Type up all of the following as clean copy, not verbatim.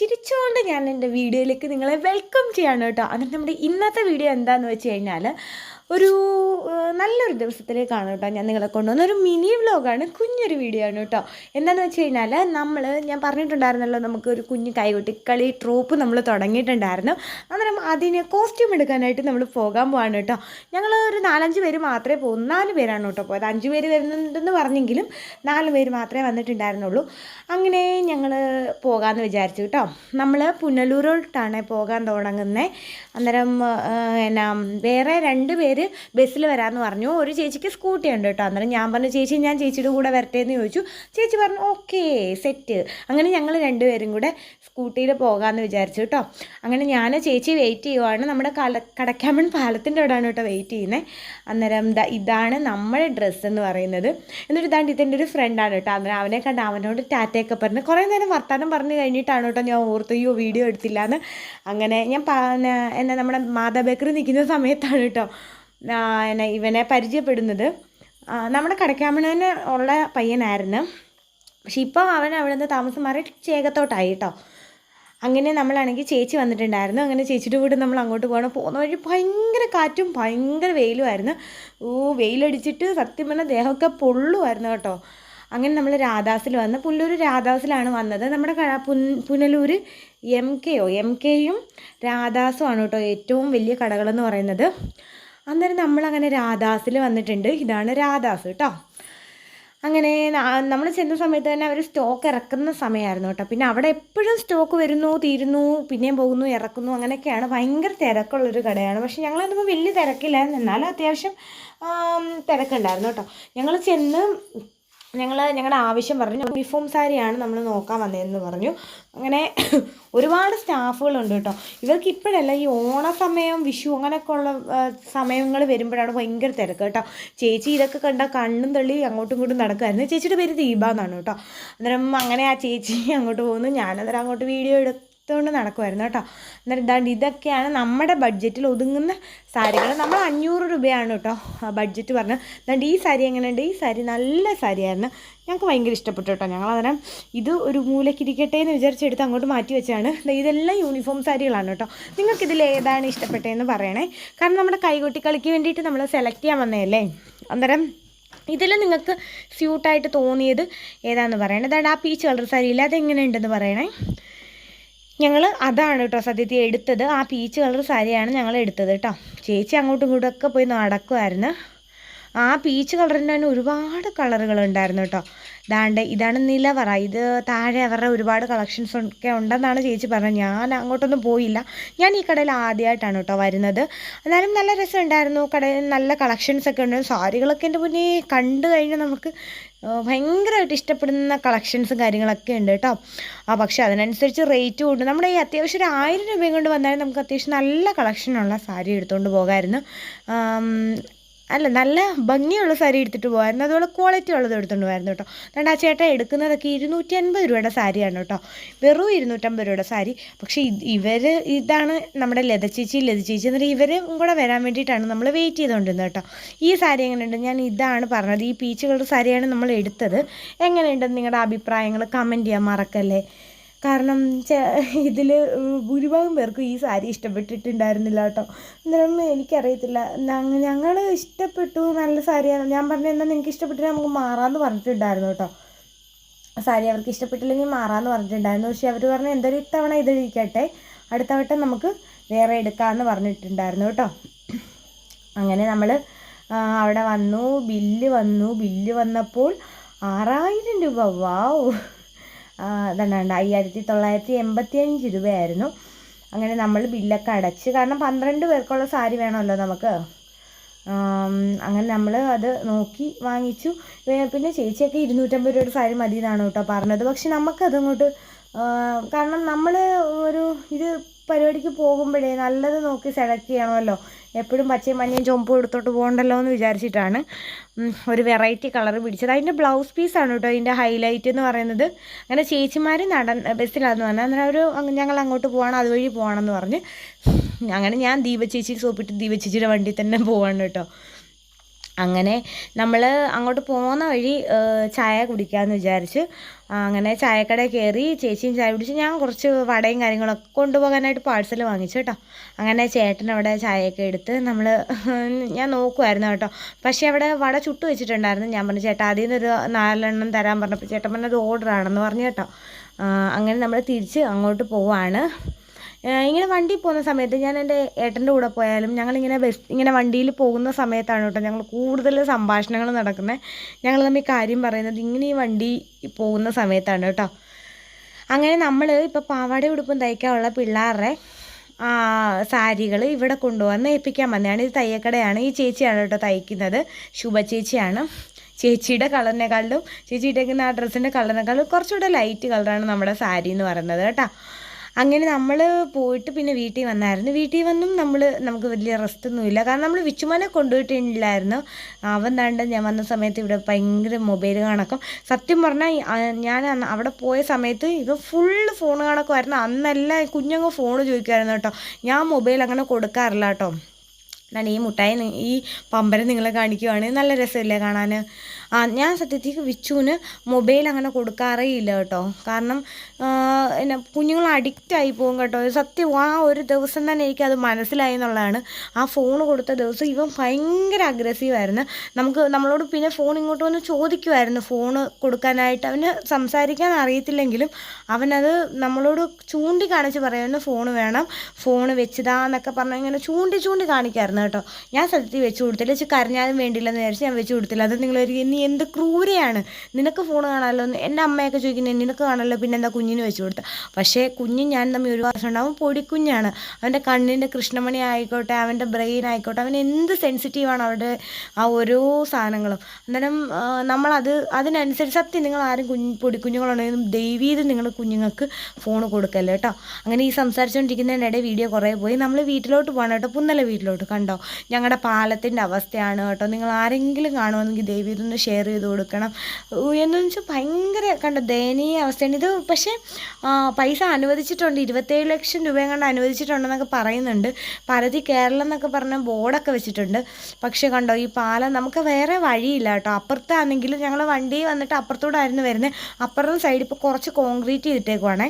ചിരിച്ചുകൊണ്ട് ഞാൻ എൻ്റെ വീഡിയോയിലേക്ക് നിങ്ങളെ വെൽക്കം ചെയ്യാണ് കേട്ടോ. എന്നിട്ട് നമ്മുടെ ഇന്നത്തെ വീഡിയോ എന്താണെന്ന് വെച്ച് കഴിഞ്ഞാൽ ഒരു നല്ലൊരു ദിവസത്തിലേക്കാണ് കേട്ടോ ഞാൻ നിങ്ങളെ കൊണ്ടുവന്ന ഒരു മിനി വ്ലോഗാണ്, കുഞ്ഞൊരു വീഡിയോ ആണ് കേട്ടോ. എന്താണെന്ന് വെച്ച് കഴിഞ്ഞാൽ ഞാൻ പറഞ്ഞിട്ടുണ്ടായിരുന്നല്ലോ, നമുക്കൊരു കുഞ്ഞ് കൈകൊട്ടിക്കളി ട്രൂപ്പ് നമ്മൾ തുടങ്ങിയിട്ടുണ്ടായിരുന്നു. അന്നേരം അതിന് കോസ്റ്റ്യൂം എടുക്കാനായിട്ട് നമ്മൾ പോകാൻ പോവാണ് കേട്ടോ. ഞങ്ങൾ ഒരു 4-5 പേര് മാത്രമേ പോകും, 4 പേരാണ് കേട്ടോ പോയത്. 5 പേര് വരുന്നുണ്ടെന്ന് പറഞ്ഞെങ്കിലും 4 പേര് മാത്രമേ വന്നിട്ടുണ്ടായിരുന്നുള്ളൂ. അങ്ങനെ ഞങ്ങൾ പോകാമെന്ന് വിചാരിച്ചു കേട്ടോ. നമ്മൾ പുനലൂരോട്ടാണ് പോകാൻ തുടങ്ങുന്നത്. അന്നേരം വേറെ 2 പേര് ബസ്സിൽ വരാമെന്ന് പറഞ്ഞു. ഒരു ചേച്ചിക്ക് സ്കൂട്ടി ഉണ്ട് കേട്ടോ. അന്നേരം ഞാൻ പറഞ്ഞു, ചേച്ചി ഞാൻ ചേച്ചിയുടെ കൂടെ വരട്ടെ എന്ന് ചോദിച്ചു. ചേച്ചി പറഞ്ഞു ഓക്കെ സെറ്റ്. അങ്ങനെ ഞങ്ങൾ 2 പേരും കൂടെ സ്കൂട്ടിയിൽ പോകാമെന്ന് വിചാരിച്ചു കേട്ടോ. അങ്ങനെ ഞാൻ ചേച്ചി വെയിറ്റ് ചെയ്യുവാണ്. നമ്മുടെ കടക്കാമൺ പാലത്തിൻ്റെ അവിടെയാണ് കേട്ടോ വെയിറ്റ് ചെയ്യുന്നത്. അന്നേരം ഇതാണ് നമ്മുടെ ഡ്രസ്സ് എന്ന് പറയുന്നത്. എന്നിട്ട് ഇതെൻ്റെ ഒരു ഫ്രണ്ടാണ് കേട്ടോ. അന്നേരം അവനെ കണ്ട് അവനോട് ടാറ്റയൊക്കെ പറഞ്ഞ് കുറേ നേരം വർത്താനം പറഞ്ഞു കഴിഞ്ഞിട്ടാണ് കേട്ടോ ഞാൻ ഓർത്തയ്യോ വീഡിയോ എടുത്തില്ല എന്ന്. അങ്ങനെ ഞാൻ നമ്മുടെ മാതാ ബേക്കറി നിൽക്കുന്ന സമയത്താണ് കേട്ടോ ഇവനെ പരിചയപ്പെടുന്നത്. നമ്മുടെ കടക്കാമണന് ഉള്ള പയ്യനായിരുന്നു, പക്ഷെ ഇപ്പോൾ അവൻ അവിടെ നിന്ന് താമസം മാറി ചേകത്തോട്ടായി കേട്ടോ. അങ്ങനെ നമ്മളാണെങ്കിൽ ചേച്ചി വന്നിട്ടുണ്ടായിരുന്നു. അങ്ങനെ ചേച്ചിയുടെ കൂടെ നമ്മൾ അങ്ങോട്ട് പോകുന്ന വഴി ഭയങ്കര കാറ്റും ഭയങ്കര വെയിലുമായിരുന്നു. വെയിലടിച്ചിട്ട് സത്യം പറഞ്ഞാൽ ദേഹമൊക്കെ പൊള്ളുമായിരുന്നു കേട്ടോ. അങ്ങനെ നമ്മൾ രാധാസിൽ വന്ന് പുനലൂർ രാധാസിലാണ് വന്നത്. നമ്മുടെ പുനലൂർ എം കെയും രാധാസും ആണ് കേട്ടോ ഏറ്റവും വലിയ കടകളെന്ന് പറയുന്നത്. അന്നേരം നമ്മളങ്ങനെ രാധാസിൽ വന്നിട്ടുണ്ട്. ഇതാണ് രാധാസ് കേട്ടോ. അങ്ങനെ നമ്മൾ ചെന്ന സമയത്ത് തന്നെ അവർ സ്റ്റോക്ക് ഇറക്കുന്ന സമയമായിരുന്നു കേട്ടോ. പിന്നെ അവിടെ എപ്പോഴും സ്റ്റോക്ക് വരുന്നു, തീരുന്നു, പിന്നെയും പോകുന്നു, ഇറക്കുന്നു, അങ്ങനെയൊക്കെയാണ്. ഭയങ്കര തിരക്കുള്ളൊരു കടയാണ്. പക്ഷെ ഞങ്ങളതിപ്പോൾ വലിയ തിരക്കില്ലായിരുന്നു, എന്നാലും അത്യാവശ്യം തിരക്കുണ്ടായിരുന്നു കേട്ടോ. ഞങ്ങൾ ചെന്ന് ഞങ്ങളുടെ ആവശ്യം പറഞ്ഞു. യൂണിഫോം സാരിയാണ് നമ്മൾ നോക്കാൻ വന്നതെന്ന് പറഞ്ഞു. അങ്ങനെ ഒരുപാട് സ്റ്റാഫുകളുണ്ട് കേട്ടോ. ഇവർക്ക് ഇപ്പോഴല്ല, ഈ ഓണസമയം, വിഷു അങ്ങനെയൊക്കെ ഉള്ള സമയങ്ങൾ വരുമ്പോഴാണ് ഭയങ്കര തിരക്ക് കേട്ടോ. ചേച്ചി ഇതൊക്കെ കണ്ടാൽ കണ്ണും തള്ളി അങ്ങോട്ടും ഇങ്ങോട്ടും നടക്കുമായിരുന്നു. ചേച്ചിയുടെ പേര് ദീപ എന്നാണ് കേട്ടോ. അന്നേരം അങ്ങനെ ആ ചേച്ചി അങ്ങോട്ട് പോകുന്നു, ഞാനന്നേരം അങ്ങോട്ട് വീഡിയോ കൊണ്ട് നടക്കുമായിരുന്നു കേട്ടോ. എന്നിട്ട് ഇതൊക്കെയാണ് നമ്മുടെ ബഡ്ജറ്റിൽ ഒതുങ്ങുന്ന സാരികൾ. നമ്മൾ 500 രൂപയാണ് കേട്ടോ ബഡ്ജറ്റ് പറഞ്ഞത്. ഈ സാരി എങ്ങനെയുണ്ട്? ഈ സാരി നല്ല സാരിയായിരുന്നു, ഞങ്ങൾക്ക് ഭയങ്കര ഇഷ്ടപ്പെട്ടു കേട്ടോ. ഞങ്ങളന്നേരം ഇത് ഒരു മൂലക്കിരിക്കട്ടെ എന്ന് വിചാരിച്ചെടുത്ത് അങ്ങോട്ട് മാറ്റി വെച്ചാണ്. ഇതെല്ലാം യൂണിഫോം സാരികളാണ് കേട്ടോ. നിങ്ങൾക്കിതിൽ ഏതാണ് ഇഷ്ടപ്പെട്ടതെന്ന് പറയണേ. കാരണം നമ്മുടെ കൈകൊട്ടിക്കളിക്ക് വേണ്ടിയിട്ട് നമ്മൾ സെലക്ട് ചെയ്യാൻ വന്നതല്ലേ. അന്നേരം ഇതിൽ നിങ്ങൾക്ക് സ്യൂട്ടായിട്ട് തോന്നിയത് ഏതാണെന്ന് പറയണേ. അതാണ് ആ പീച്ച് കളർ സാരിയില്ല, അതെങ്ങനെയുണ്ടെന്ന് പറയണേ. ഞങ്ങൾ അതാണ് കേട്ടോ സത്യത്തിൽ എടുത്തത്. ആ പീച്ച് കളർ സാരിയാണ് ഞങ്ങൾ എടുത്തത് കേട്ടോ. ചേച്ചി അങ്ങോട്ടും ഇങ്ങോട്ടൊക്കെ പോയി നടക്കുമായിരുന്നു. ആ പീച്ച് കളറിൻ്റെ തന്നെ ഒരുപാട് കളറുകളുണ്ടായിരുന്നു കേട്ടോ. ഇതാണ് നിലവറ. ഇത് താഴെ അവരുടെ ഒരുപാട് കളക്ഷൻസ് ഒക്കെ ഉണ്ടെന്നാണ് ചേച്ചി പറഞ്ഞത്. ഞാൻ അങ്ങോട്ടൊന്നും പോയില്ല. ഞാൻ ഈ കടയിൽ ആദ്യമായിട്ടാണ് കേട്ടോ വരുന്നത്. എന്നാലും നല്ല രസമുണ്ടായിരുന്നു. കടയിൽ നല്ല കളക്ഷൻസൊക്കെ ഉണ്ടായിരുന്നു. സാരികളൊക്കെ എൻ്റെ മുന്നേ കണ്ടു കഴിഞ്ഞാൽ നമുക്ക് ഭയങ്കരമായിട്ട് ഇഷ്ടപ്പെടുന്ന കളക്ഷൻസും കാര്യങ്ങളൊക്കെ ഉണ്ട് കേട്ടോ. പക്ഷേ അതിനനുസരിച്ച് റേറ്റും ഉണ്ട്. നമ്മുടെ ഈ അത്യാവശ്യം ഒരു 1000 രൂപയും കൊണ്ട് വന്നാലും നമുക്ക് അത്യാവശ്യം നല്ല കളക്ഷനുള്ള സാരി എടുത്തുകൊണ്ട് പോകാമായിരുന്നു. നല്ല ഭംഗിയുള്ള സാരി എടുത്തിട്ട് പോകാമായിരുന്നു. അതുപോലെ ക്വാളിറ്റി ഉള്ളത് എടുത്തുകൊണ്ട് പോകാമായിരുന്നു കേട്ടോ. അതുകൊണ്ട് ആ ചേട്ടൻ എടുക്കുന്നതൊക്കെ 250 രൂപയുടെ സാരിയാണ് കേട്ടോ. വെറും 250 രൂപയുടെ സാരി. പക്ഷേ ഇതാണ് നമ്മുടെ ലത ചേച്ചി എന്നിട്ട് ഇവരും കൂടെ വരാൻ വേണ്ടിയിട്ടാണ് നമ്മൾ വെയിറ്റ് ചെയ്തുകൊണ്ടിരുന്നത് കേട്ടോ. ഈ സാരി എങ്ങനെയുണ്ട്? ഞാൻ ഇതാണ് പറഞ്ഞത്, ഈ പീച്ച് കളർ സാരിയാണ് നമ്മൾ എടുത്തത്. എങ്ങനെയുണ്ടെന്ന് നിങ്ങളുടെ അഭിപ്രായങ്ങൾ കമൻറ്റ് ചെയ്യാൻ മറക്കല്ലേ. കാരണം ഇതിൽ ഭൂരിഭാഗം പേർക്കും ഈ സാരി ഇഷ്ടപ്പെട്ടിട്ടുണ്ടായിരുന്നില്ല കേട്ടോ. അന്നേരം എനിക്കറിയത്തില്ല, ഞങ്ങൾ ഇഷ്ടപ്പെട്ടു, നല്ല സാരിയാണ്. ഞാൻ പറഞ്ഞു എന്നാൽ നിങ്ങൾക്ക് ഇഷ്ടപ്പെട്ടിട്ട് നമുക്ക് മാറാമെന്ന് പറഞ്ഞിട്ടുണ്ടായിരുന്നു കേട്ടോ. സാരി അവർക്ക് ഇഷ്ടപ്പെട്ടില്ലെങ്കിൽ മാറാമെന്ന് പറഞ്ഞിട്ടുണ്ടായിരുന്നു. പക്ഷേ അവർ പറഞ്ഞു എന്തായാലും ഇത്തവണ ഇതിരിക്കട്ടെ, അടുത്ത വട്ടം നമുക്ക് വേറെ എടുക്കാമെന്ന് പറഞ്ഞിട്ടുണ്ടായിരുന്നു കേട്ടോ. അങ്ങനെ നമ്മൾ അവിടെ വന്നു. ബില്ല് വന്നപ്പോൾ 6000 രൂപ. വാവ്! 5985 രൂപയായിരുന്നു. അങ്ങനെ നമ്മൾ ബില്ലൊക്കെ അടച്ച്, കാരണം 12 പേർക്കുള്ള സാരി വേണമല്ലോ നമുക്ക്. അങ്ങനെ നമ്മൾ അത് നോക്കി വാങ്ങിച്ചു. പിന്നെ ചേച്ചിയൊക്കെ 250 രൂപയുടെ സാരി മതി എന്നാണ് കേട്ടോ പറഞ്ഞത്. പക്ഷെ നമുക്കതങ്ങോട്ട് കാരണം നമ്മൾ ഇത് പരിപാടിക്ക് പോകുമ്പോഴേ നല്ലത് നോക്കി സെലക്ട് ചെയ്യണമല്ലോ. എപ്പോഴും പച്ചയും മഞ്ഞയും ചുവപ്പും എടുത്തോട്ട് പോകണ്ടല്ലോ എന്ന് വിചാരിച്ചിട്ടാണ് ഒരു വെറൈറ്റി കളർ പിടിച്ചത്. അതിൻ്റെ ബ്ലൗസ് പീസാണ് കേട്ടോ ഇതിൻ്റെ ഹൈലൈറ്റ് എന്ന് പറയുന്നത്. അങ്ങനെ ചേച്ചിമാർ ബസ്സിലാണെന്ന് പറഞ്ഞാൽ അന്നേരം ഞങ്ങൾ അങ്ങോട്ട് പോകണം, അതുവഴി പോകണമെന്ന് പറഞ്ഞ് അങ്ങനെ ഞാൻ ദീപ ചേച്ചി സോപ്പിട്ട് ദീപ ചേച്ചിയുടെ വണ്ടി തന്നെ പോവാണ് കേട്ടോ. അങ്ങനെ നമ്മൾ അങ്ങോട്ട് പോകുന്ന വഴി ചായ കുടിക്കാമെന്ന് വിചാരിച്ച് അങ്ങനെ ചായക്കടയിൽ കയറി ചേച്ചിയും ചായ കുടിച്ച് ഞാൻ കുറച്ച് വടയും കാര്യങ്ങളൊക്കെ കൊണ്ടുപോകാനായിട്ട് പാഴ്സൽ വാങ്ങിച്ചു കേട്ടോ. അങ്ങനെ ചേട്ടനവിടെ ചായയൊക്കെ എടുത്ത് ഞാൻ നോക്കുമായിരുന്നു കേട്ടോ. പക്ഷേ അവിടെ വട ചുട്ട് വെച്ചിട്ടുണ്ടായിരുന്നു. ഞാൻ പറഞ്ഞു ചേട്ടാ അതിൽ നിന്നൊരു 4 എണ്ണം തരാൻ പറഞ്ഞപ്പോൾ ചേട്ടൻ പറഞ്ഞത് ഓർഡറാണെന്ന് പറഞ്ഞു കേട്ടോ. അങ്ങനെ നമ്മൾ തിരിച്ച് അങ്ങോട്ട് പോവാണ്. ഇങ്ങനെ വണ്ടി പോകുന്ന സമയത്ത് ഞാൻ എൻ്റെ ഏട്ടൻ്റെ കൂടെ പോയാലും ഞങ്ങളിങ്ങനെ ഇങ്ങനെ വണ്ടിയിൽ പോകുന്ന സമയത്താണ് കേട്ടോ ഞങ്ങൾ കൂടുതൽ സംഭാഷണങ്ങൾ നടക്കുന്നത്. ഞങ്ങൾ തമ്മിൽ കാര്യം പറയുന്നത് ഇങ്ങനെ ഈ വണ്ടി പോകുന്ന സമയത്താണ് കേട്ടോ. അങ്ങനെ നമ്മൾ ഇപ്പോൾ പാവാട ഉടുപ്പും തയ്ക്കാനുള്ള പിള്ളേരുടെ സാരികൾ ഇവിടെ കൊണ്ടുവന്ന് ഏൽപ്പിക്കാൻ വന്നതാണ്. ഇത് തയ്യക്കടയാണ്. ഈ ചേച്ചിയാണ് കേട്ടോ തയ്ക്കുന്നത്, ശുഭ ചേച്ചിയാണ്. ചേച്ചിയുടെ കളറിനെക്കാളും ചേച്ചി ഇട്ടേക്കുന്ന ആ ഡ്രസ്സിൻ്റെ കളറിനെക്കാളും കുറച്ചുകൂടെ ലൈറ്റ് കളറാണ് നമ്മുടെ സാരി എന്ന് പറയുന്നത് കേട്ടോ. അങ്ങനെ നമ്മൾ പോയിട്ട് പിന്നെ വീട്ടിൽ വന്നായിരുന്നു. വീട്ടിൽ വന്നും നമുക്ക് വലിയ റെസ്റ്റൊന്നുമില്ല. കാരണം നമ്മൾ വിച്ചുമോനെ കൊണ്ടുപോയിട്ടില്ലായിരുന്നു. അവൻ താണ്ട് ഞാൻ വന്ന സമയത്ത് ഇവിടെ ഭയങ്കര മൊബൈൽ കണക്കം. സത്യം പറഞ്ഞാൽ ഞാൻ അവിടെ പോയ സമയത്ത് ഇത് ഫുള്ള് ഫോൺ കണക്കുമായിരുന്നു. അന്നെല്ലാം കുഞ്ഞങ്ങ് ഫോൺ ചോദിക്കുമായിരുന്നു കേട്ടോ. ഞാൻ മൊബൈൽ അങ്ങനെ കൊടുക്കാറില്ല കേട്ടോ. ഞാൻ ഈ മുട്ടായി ഈ പമ്പരം നിങ്ങളെ കാണിക്കുവാണ്, നല്ല രസമില്ലേ കാണാൻ. ഞാൻ സത്യത്തിൽ വിച്ചുവിന് മൊബൈൽ അങ്ങനെ കൊടുക്കാറേ ഇല്ല കേട്ടോ. കാരണം എന്നാ കുഞ്ഞുങ്ങൾ അഡിക്റ്റായി പോകും കേട്ടോ. സത്യം ആ ഒരു ദിവസം തന്നെ എനിക്കത് മനസ്സിലായി എന്നുള്ളതാണ്. ആ ഫോൺ കൊടുത്ത ദിവസം ഇവൻ ഭയങ്കര അഗ്രസീവായിരുന്നു. നമ്മളോട് പിന്നെ ഫോൺ ഇങ്ങോട്ട് വന്ന് ചോദിക്കുമായിരുന്നു ഫോൺ കൊടുക്കാനായിട്ട്. അവന് സംസാരിക്കാൻ അറിയത്തില്ലെങ്കിലും അവനത് നമ്മളോട് ചൂണ്ടി കാണിച്ച് പറയുമായിരുന്നു ഫോൺ വേണം, ഫോൺ വെച്ചതാന്നൊക്കെ പറഞ്ഞാൽ ഇങ്ങനെ ചൂണ്ടി കാണിക്കായിരുന്നു കേട്ടോ. ഞാൻ സത്യത്തിൽ വെച്ച് കൊടുത്തില്ല. വെച്ച് കരഞ്ഞാലും വേണ്ടിയില്ലെന്ന് വിചാരിച്ച് ഞാൻ വെച്ച് കൊടുത്തില്ല. അത് നീ എന്ത് ക്രൂരയാണ്, നിനക്ക് ഫോൺ കാണാമല്ലോ. എൻ്റെ അമ്മയൊക്കെ ചോദിക്കുന്നത് നിനക്ക് കാണാമല്ലോ, പിന്നെ എന്താ കുഞ്ഞിന് വെച്ച് കൊടുത്ത. പക്ഷേ കുഞ്ഞും ഞാൻ തമ്മിൽ ഒരു വർഷം ഉണ്ടാവും. പൊടിക്കുഞ്ഞാണ്. അവൻ്റെ കണ്ണിൻ്റെ കൃഷ്ണമണി ആയിക്കോട്ടെ, അവൻ്റെ ബ്രെയിൻ ആയിക്കോട്ടെ, അവൻ എന്ത് സെൻസിറ്റീവാണ് അവരുടെ ആ ഓരോ സാധനങ്ങളും. അന്നേരം അതിനനുസരിച്ച് സത്യം നിങ്ങൾ ആരും പൊടിക്കുഞ്ഞുങ്ങളുണ്ടെങ്കിലും ദയവീത് നിങ്ങൾ കുഞ്ഞുങ്ങൾക്ക് ഫോൺ കൊടുക്കല്ലേ കേട്ടോ. അങ്ങനെ ഈ സംസാരിച്ചുകൊണ്ടിരിക്കുന്നതിനിടെ വീഡിയോ കുറേ പോയി. നമ്മൾ വീട്ടിലോട്ട് പോകണം കേട്ടോ. പുന്നല വീട്ടിലോട്ട് കണ്ടോ ഞങ്ങളുടെ പാലത്തിൻ്റെ അവസ്ഥയാണ് കേട്ടോ. നിങ്ങൾ ആരെങ്കിലും കാണുമെന്നെങ്കിൽ ദയവ് ഇതൊന്ന് ഷെയർ ചെയ്ത് കൊടുക്കണം. എന്ന് വെച്ചാൽ ഭയങ്കര കണ്ടോ ദയനീയ അവസ്ഥയാണ് ഇത്. പക്ഷേ പൈസ അനുവദിച്ചിട്ടുണ്ട്, 27 ലക്ഷം രൂപയും കണ്ട് അനുവദിച്ചിട്ടുണ്ടെന്നൊക്കെ പറയുന്നുണ്ട്. പരതി കേരളം എന്നൊക്കെ പറഞ്ഞ ബോർഡൊക്കെ വെച്ചിട്ടുണ്ട്. പക്ഷേ കണ്ടോ ഈ പാലം നമുക്ക് വേറെ വഴിയില്ല കേട്ടോ. അപ്പുറത്താണെങ്കിലും ഞങ്ങൾ വണ്ടി വന്നിട്ട് അപ്പുറത്തോടായിരുന്നു വരുന്നത്. അപ്പുറത്തെ സൈഡ് ഇപ്പോൾ കുറച്ച് കോൺക്രീറ്റ് ചെയ്തിട്ടേക്കുവാണേ.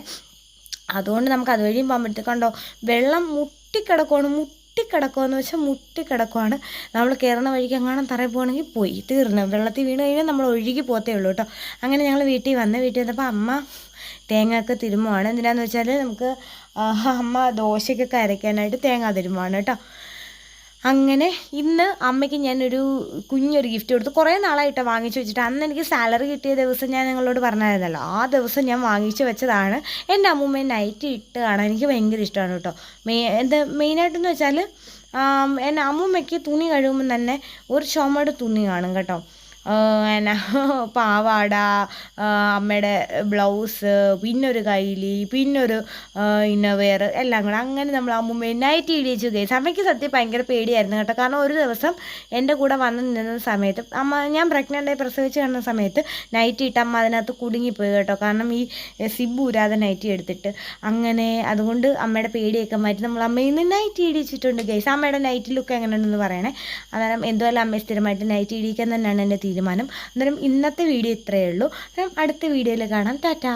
അതുകൊണ്ട് നമുക്ക് അതുവഴിയും പോകാൻ പറ്റും. കണ്ടോ വെള്ളം മുട്ടിക്കിടക്കുമെന്ന് വെച്ചാൽ മുട്ടിക്കിടക്കുവാണ്. നമ്മൾ കയറുന്ന വഴിക്ക് എങ്ങാനും തറയിൽ പോകണമെങ്കിൽ പോയി തീർന്നു. വെള്ളത്തിൽ വീണ് കഴിഞ്ഞാൽ നമ്മൾ ഒഴുകി പോത്തേ ഉള്ളൂ കേട്ടോ. അങ്ങനെ ഞങ്ങൾ വീട്ടിൽ വന്നപ്പോൾ അമ്മ തേങ്ങയൊക്കെ തിരുമ്മുവാണ്. എന്തിനാന്ന് വെച്ചാൽ നമുക്ക് അമ്മ ദോശയ്ക്കൊക്കെ അരയ്ക്കാനായിട്ട് തേങ്ങ തിരുമ്മുവാണ് കേട്ടോ. അങ്ങനെ ഇന്ന് അമ്മയ്ക്ക് ഞാനൊരു കുഞ്ഞൊരു ഗിഫ്റ്റ് കൊടുത്തു. കുറേ നാളായിട്ട് വാങ്ങിച്ചു വെച്ചിട്ട് അന്ന് എനിക്ക് സാലറി കിട്ടിയ ദിവസം ഞാൻ നിങ്ങളോട് പറഞ്ഞായിരുന്നല്ലോ, ആ ദിവസം ഞാൻ വാങ്ങിച്ചു വെച്ചതാണ്. എൻ്റെ അമ്മൂമ്മ നൈറ്റ് ഇട്ട് കാണാൻ എനിക്ക് ഭയങ്കര ഇഷ്ടമാണ് കേട്ടോ. മെയിനായിട്ടെന്ന് വെച്ചാൽ എൻ്റെ അമ്മൂമ്മയ്ക്ക് തുണി കഴിയുമ്പോൾ തന്നെ ഒരു ചുമട് തുണി കാണും കേട്ടോ. എന്നാ പാവാട, അമ്മയുടെ ബ്ലൗസ്, പിന്നൊരു കൈലി, പിന്നൊരു ഇന്നവെയർ എല്ലാം കൂടെ. അങ്ങനെ നമ്മൾ അമ്മൂമ്മയെ നൈറ്റ് ഇടിച്ചു കേസ്. അമ്മയ്ക്ക് സത്യം ഭയങ്കര പേടിയായിരുന്നു കേട്ടോ. കാരണം ഒരു ദിവസം എൻ്റെ കൂടെ വന്ന് നിന്ന സമയത്ത് ഞാൻ പ്രഗ്നൻ്റായി പ്രസവിച്ച് കിടന്ന സമയത്ത് നൈറ്റ് ഇട്ട് അമ്മ അതിനകത്ത് കുടുങ്ങിപ്പോയി കേട്ടോ. കാരണം ഈ സിബ് ഊരാതെ നൈറ്റി എടുത്തിട്ട്. അങ്ങനെ അതുകൊണ്ട് അമ്മയുടെ പേടിയൊക്കെ മാറ്റി നമ്മൾ അമ്മയിൽ നിന്ന് നൈറ്റ് ഇടിച്ചിട്ടുണ്ട് കേസ്. അമ്മയുടെ നൈറ്റ് ലുക്ക് എങ്ങനെയുണ്ടെന്ന് പറയണേ. അന്നേരം എന്തുമല്ല അമ്മ സ്ഥിരമായിട്ട് നൈറ്റ് ഇടിക്കാൻ തന്നെയാണ് എൻ്റെ തീരുമാനം. അന്നേരം ഇന്നത്തെ വീഡിയോ ഇത്രയേ ഉള്ളൂ. അടുത്ത വീഡിയോയിൽ കാണാം. ടാറ്റാ.